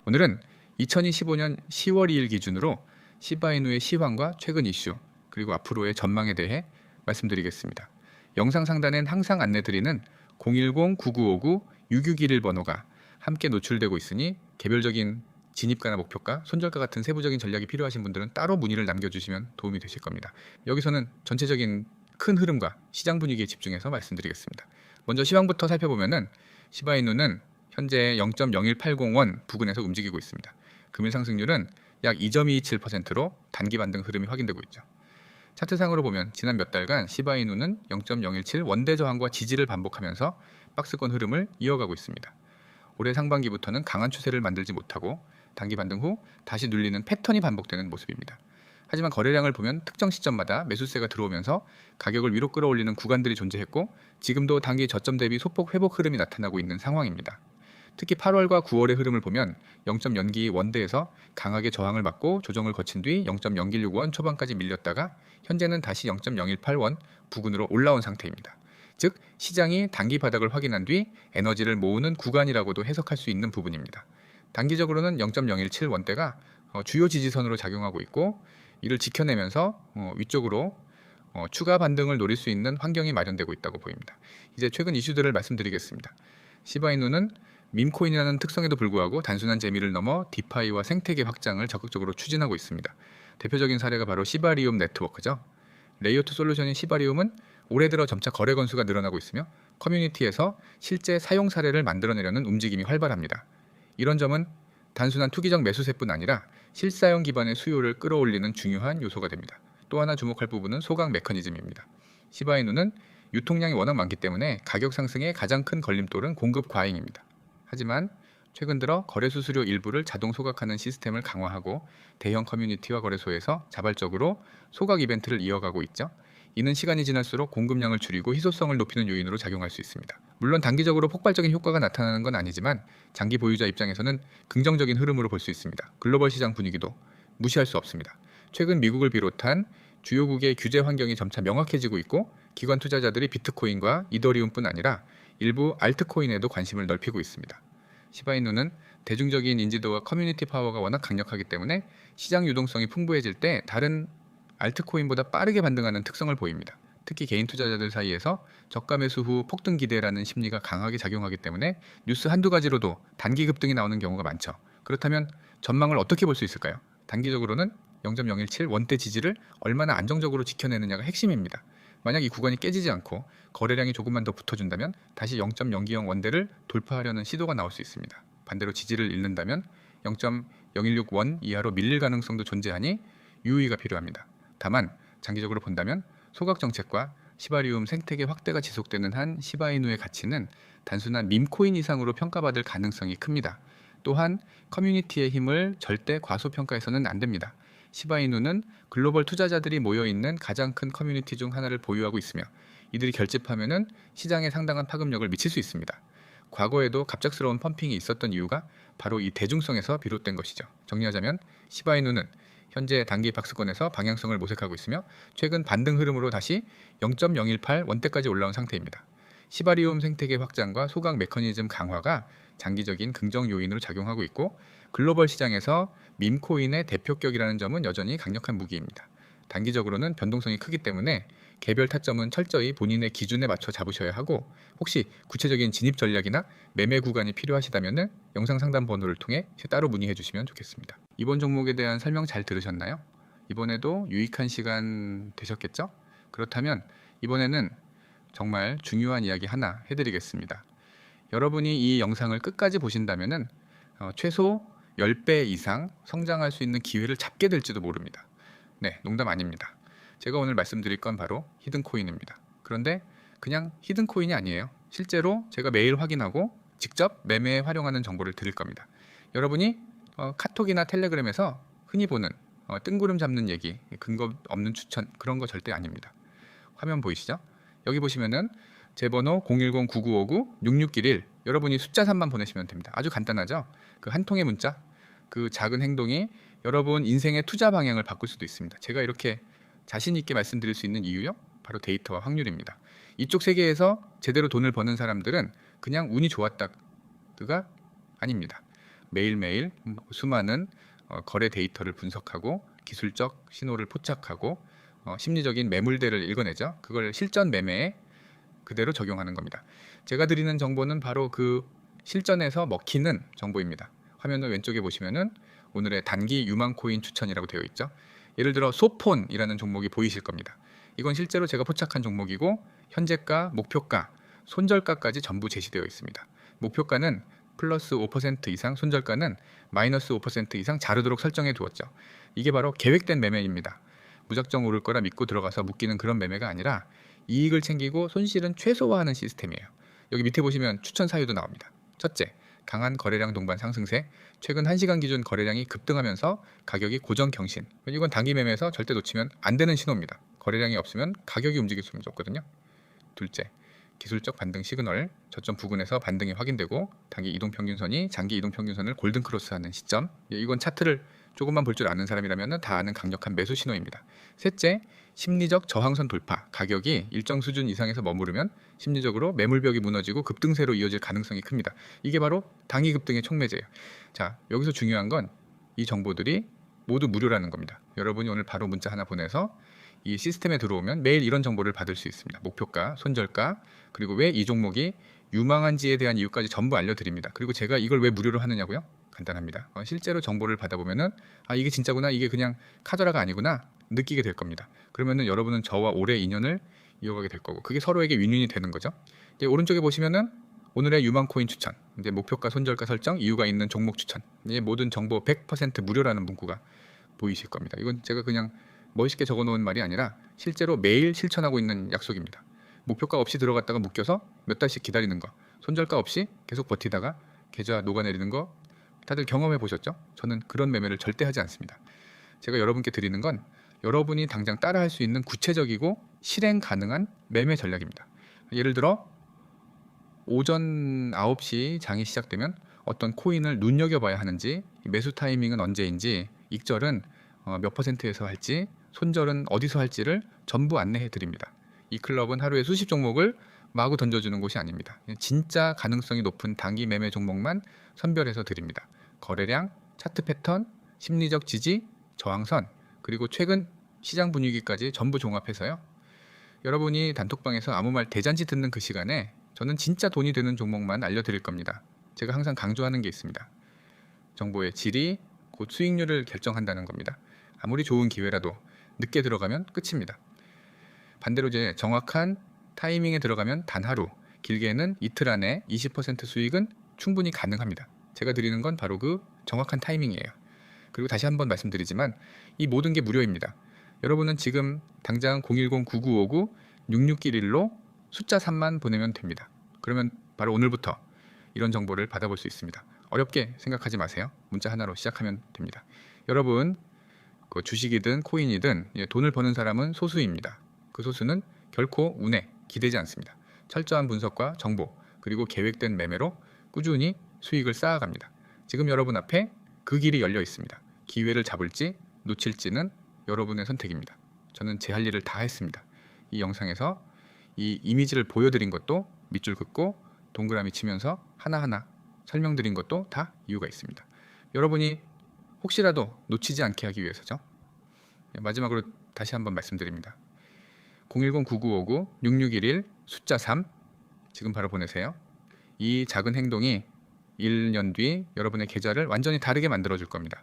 오늘은 2025년 10월 2일 기준으로 시바이누의 시황과 최근 이슈, 그리고 앞으로의 전망에 대해 말씀드리겠습니다. 영상 상단엔 항상 안내드리는 010-9959-6611 번호가 함께 노출되고 있으니 개별적인 진입가나 목표가, 손절가 같은 세부적인 전략이 필요하신 분들은 따로 문의를 남겨주시면 도움이 되실 겁니다. 여기서는 전체적인 큰 흐름과 시장 분위기에 집중해서 말씀드리겠습니다. 먼저 시황부터 살펴보면은 시바이누는 현재 0.01801 부근에서 움직이고 있습니다. 금일 상승률은 약 2.27%로 단기 반등 흐름이 확인되고 있죠. 차트상으로 보면 지난 몇 달간 시바이누는 0.017 원대 저항과 지지를 반복하면서 박스권 흐름을 이어가고 있습니다. 올해 상반기부터는 강한 추세를 만들지 못하고 단기 반등 후 다시 눌리는 패턴이 반복되는 모습입니다. 하지만 거래량을 보면 특정 시점마다 매수세가 들어오면서 가격을 위로 끌어올리는 구간들이 존재했고 지금도 단기 저점 대비 소폭 회복 흐름이 나타나고 있는 상황입니다. 특히 8월과 9월의 흐름을 보면 0.02 원대에서 강하게 저항을 받고 조정을 거친 뒤 0.016원 초반까지 밀렸다가 현재는 다시 0.018원 부근으로 올라온 상태입니다. 즉 시장이 단기 바닥을 확인한 뒤 에너지를 모으는 구간이라고도 해석할 수 있는 부분입니다. 단기적으로는 0.017 원대가 주요 지지선으로 작용하고 있고 이를 지켜내면서 위쪽으로 추가 반등을 노릴 수 있는 환경이 마련되고 있다고 보입니다. 이제 최근 이슈들을 말씀드리겠습니다. 시바이누는 밈코인이라는 특성에도 불구하고 단순한 재미를 넘어 디파이와 생태계 확장을 적극적으로 추진하고 있습니다. 대표적인 사례가 바로 시바리움 네트워크죠. 레이어2 솔루션인 시바리움은 올해 들어 점차 거래 건수가 늘어나고 있으며 커뮤니티에서 실제 사용 사례를 만들어내려는 움직임이 활발합니다. 이런 점은 단순한 투기적 매수세뿐 아니라 실사용 기반의 수요를 끌어올리는 중요한 요소가 됩니다. 또 하나 주목할 부분은 소각 메커니즘입니다. 시바이누는 유통량이 워낙 많기 때문에 가격 상승의 가장 큰 걸림돌은 공급 과잉입니다. 하지만 최근 들어 거래 수수료 일부를 자동 소각하는 시스템을 강화하고 대형 커뮤니티와 거래소에서 자발적으로 소각 이벤트를 이어가고 있죠. 이는 시간이 지날수록 공급량을 줄이고 희소성을 높이는 요인으로 작용할 수 있습니다. 물론 단기적으로 폭발적인 효과가 나타나는 건 아니지만 장기 보유자 입장에서는 긍정적인 흐름으로 볼 수 있습니다. 글로벌 시장 분위기도 무시할 수 없습니다. 최근 미국을 비롯한 주요국의 규제 환경이 점차 명확해지고 있고 기관 투자자들이 비트코인과 이더리움뿐 아니라 일부 알트코인에도 관심을 넓히고 있습니다. 시바이누는 대중적인 인지도와 커뮤니티 파워가 워낙 강력하기 때문에 시장 유동성이 풍부해질 때 다른 알트코인보다 빠르게 반등하는 특성을 보입니다. 특히 개인 투자자들 사이에서 저가 매수 후 폭등 기대라는 심리가 강하게 작용하기 때문에 뉴스 한두 가지로도 단기 급등이 나오는 경우가 많죠. 그렇다면 전망을 어떻게 볼 수 있을까요? 단기적으로는 0.017 원대 지지를 얼마나 안정적으로 지켜내느냐가 핵심입니다. 만약 이 구간이 깨지지 않고 거래량이 조금만 더 붙어준다면 다시 0.020 원대를 돌파하려는 시도가 나올 수 있습니다. 반대로 지지를 잃는다면 0.016 원 이하로 밀릴 가능성도 존재하니 유의가 필요합니다. 다만 장기적으로 본다면 소각 정책과 시바리움 생태계 확대가 지속되는 한 시바이누의 가치는 단순한 밈코인 이상으로 평가받을 가능성이 큽니다. 또한 커뮤니티의 힘을 절대 과소평가해서는 안 됩니다. 시바이누는 글로벌 투자자들이 모여있는 가장 큰 커뮤니티 중 하나를 보유하고 있으며 이들이 결집하면은 시장에 상당한 파급력을 미칠 수 있습니다. 과거에도 갑작스러운 펌핑이 있었던 이유가 바로 이 대중성에서 비롯된 것이죠. 정리하자면 시바이누는 현재 단기 박스권에서 방향성을 모색하고 있으며 최근 반등 흐름으로 다시 0.018 원대까지 올라온 상태입니다. 시바리움 생태계 확장과 소각 메커니즘 강화가 장기적인 긍정 요인으로 작용하고 있고 글로벌 시장에서 밈코인의 대표격이라는 점은 여전히 강력한 무기입니다. 단기적으로는 변동성이 크기 때문에 개별 타점은 철저히 본인의 기준에 맞춰 잡으셔야 하고 혹시 구체적인 진입 전략이나 매매 구간이 필요하시다면 영상 상담 번호를 통해 따로 문의해 주시면 좋겠습니다. 이번 종목에 대한 설명 잘 들으셨나요? 이번에도 유익한 시간 되셨겠죠? 그렇다면 이번에는 정말 중요한 이야기 하나 해드리겠습니다. 여러분이 이 영상을 끝까지 보신다면 최소 10배 이상 성장할 수 있는 기회를 잡게 될지도 모릅니다. 네, 농담 아닙니다. 제가 오늘 말씀드릴 건 바로 히든코인입니다. 그런데 그냥 히든코인이 아니에요. 실제로 제가 매일 확인하고 직접 매매에 활용하는 정보를 드릴 겁니다. 여러분이 카톡이나 텔레그램에서 흔히 보는 뜬구름 잡는 얘기, 근거 없는 추천 그런 거 절대 아닙니다. 화면 보이시죠? 여기 보시면은 제 번호 010-9959-6611 여러분이 숫자 3만 보내시면 됩니다. 아주 간단하죠? 그 한 통의 문자, 그 작은 행동이 여러분 인생의 투자 방향을 바꿀 수도 있습니다. 제가 이렇게 자신 있게 말씀드릴 수 있는 이유요? 바로 데이터와 확률입니다. 이쪽 세계에서 제대로 돈을 버는 사람들은 그냥 운이 좋았다가 아닙니다. 매일매일 수많은 거래 데이터를 분석하고 기술적 신호를 포착하고 심리적인 매물대를 읽어내죠. 그걸 실전 매매에 그대로 적용하는 겁니다. 제가 드리는 정보는 바로 그 실전에서 먹히는 정보입니다. 화면을 왼쪽에 보시면은 오늘의 단기 유망 코인 추천이라고 되어 있죠. 예를 들어 소폰이라는 종목이 보이실 겁니다. 이건 실제로 제가 포착한 종목이고 현재가, 목표가, 손절가까지 전부 제시되어 있습니다. 목표가는 플러스 5% 이상, 손절가는 마이너스 5% 이상 자르도록 설정해 두었죠. 이게 바로 계획된 매매입니다. 무작정 오를 거라 믿고 들어가서 묶이는 그런 매매가 아니라 이익을 챙기고 손실은 최소화하는 시스템이에요. 여기 밑에 보시면 추천 사유도 나옵니다. 첫째, 강한 거래량 동반 상승세. 최근 1시간 기준 거래량이 급등하면서 가격이 고정 경신. 이건 단기 매매에서 절대 놓치면 안 되는 신호입니다. 거래량이 없으면 가격이 움직일 수밖에 없거든요. 둘째, 기술적 반등 시그널. 저점 부근에서 반등이 확인되고 단기 이동평균선이 장기 이동평균선을 골든크로스하는 시점. 이건 차트를 조금만 볼 줄 아는 사람이라면 다 아는 강력한 매수 신호입니다. 셋째, 심리적 저항선 돌파. 가격이 일정 수준 이상에서 머무르면 심리적으로 매물벽이 무너지고 급등세로 이어질 가능성이 큽니다. 이게 바로 단기 급등의 촉매제예요. 자, 여기서 중요한 건 이 정보들이 모두 무료라는 겁니다. 여러분이 오늘 바로 문자 하나 보내서 이 시스템에 들어오면 매일 이런 정보를 받을 수 있습니다. 목표가, 손절가, 그리고 왜 이 종목이 유망한지에 대한 이유까지 전부 알려드립니다. 그리고 제가 이걸 왜 무료로 하느냐고요? 간단합니다. 실제로 정보를 받아보면은 아, 이게 진짜구나, 이게 그냥 카더라가 아니구나 느끼게 될 겁니다. 그러면은 여러분은 저와 오래 인연을 이어가게 될 거고 그게 서로에게 윈윈이 되는 거죠. 이제 오른쪽에 보시면은 오늘의 유망 코인 추천, 이제 목표가, 손절가 설정, 이유가 있는 종목 추천, 이제 모든 정보 100% 무료라는 문구가 보이실 겁니다. 이건 제가 그냥 멋있게 적어놓은 말이 아니라 실제로 매일 실천하고 있는 약속입니다. 목표가 없이 들어갔다가 묶여서 몇 달씩 기다리는 거, 손절가 없이 계속 버티다가 계좌 녹아내리는 거 다들 경험해 보셨죠? 저는 그런 매매를 절대 하지 않습니다. 제가 여러분께 드리는 건 여러분이 당장 따라할 수 있는 구체적이고 실행 가능한 매매 전략입니다. 예를 들어 오전 9시 장이 시작되면 어떤 코인을 눈여겨봐야 하는지, 매수 타이밍은 언제인지, 익절은 몇 %에서 할지, 손절은 어디서 할지를 전부 안내해 드립니다. 이 클럽은 하루에 수십 종목을 마구 던져주는 곳이 아닙니다. 진짜 가능성이 높은 단기 매매 종목만 선별해서 드립니다. 거래량, 차트 패턴, 심리적 지지, 저항선, 그리고 최근 시장 분위기까지 전부 종합해서요. 여러분이 단톡방에서 아무 말 대잔치 듣는 그 시간에 저는 진짜 돈이 되는 종목만 알려드릴 겁니다. 제가 항상 강조하는 게 있습니다. 정보의 질이 곧 수익률을 결정한다는 겁니다. 아무리 좋은 기회라도 늦게 들어가면 끝입니다. 반대로 이제 정확한 타이밍에 들어가면 단 하루, 길게는 이틀 안에 20% 수익은 충분히 가능합니다. 제가 드리는 건 바로 그 정확한 타이밍이에요. 그리고 다시 한번 말씀드리지만 이 모든 게 무료입니다. 여러분은 지금 당장 010-9959-6611로 숫자 3만 보내면 됩니다. 그러면 바로 오늘부터 이런 정보를 받아볼 수 있습니다. 어렵게 생각하지 마세요. 문자 하나로 시작하면 됩니다. 여러분, 그 주식이든 코인이든 돈을 버는 사람은 소수입니다. 그 소수는 결코 운에 기대지 않습니다. 철저한 분석과 정보, 그리고 계획된 매매로 꾸준히 수익을 쌓아갑니다. 지금 여러분 앞에 그 길이 열려 있습니다. 기회를 잡을지 놓칠지는 여러분의 선택입니다. 저는 제 할 일을 다 했습니다. 이 영상에서 이 이미지를 보여드린 것도 밑줄 긋고 동그라미 치면서 하나하나 설명드린 것도 다 이유가 있습니다. 여러분이 혹시라도 놓치지 않게 하기 위해서죠. 마지막으로 다시 한번 말씀드립니다. 010-9959-6611 숫자 3 지금 바로 보내세요. 이 작은 행동이 1년 뒤 여러분의 계좌를 완전히 다르게 만들어 줄 겁니다.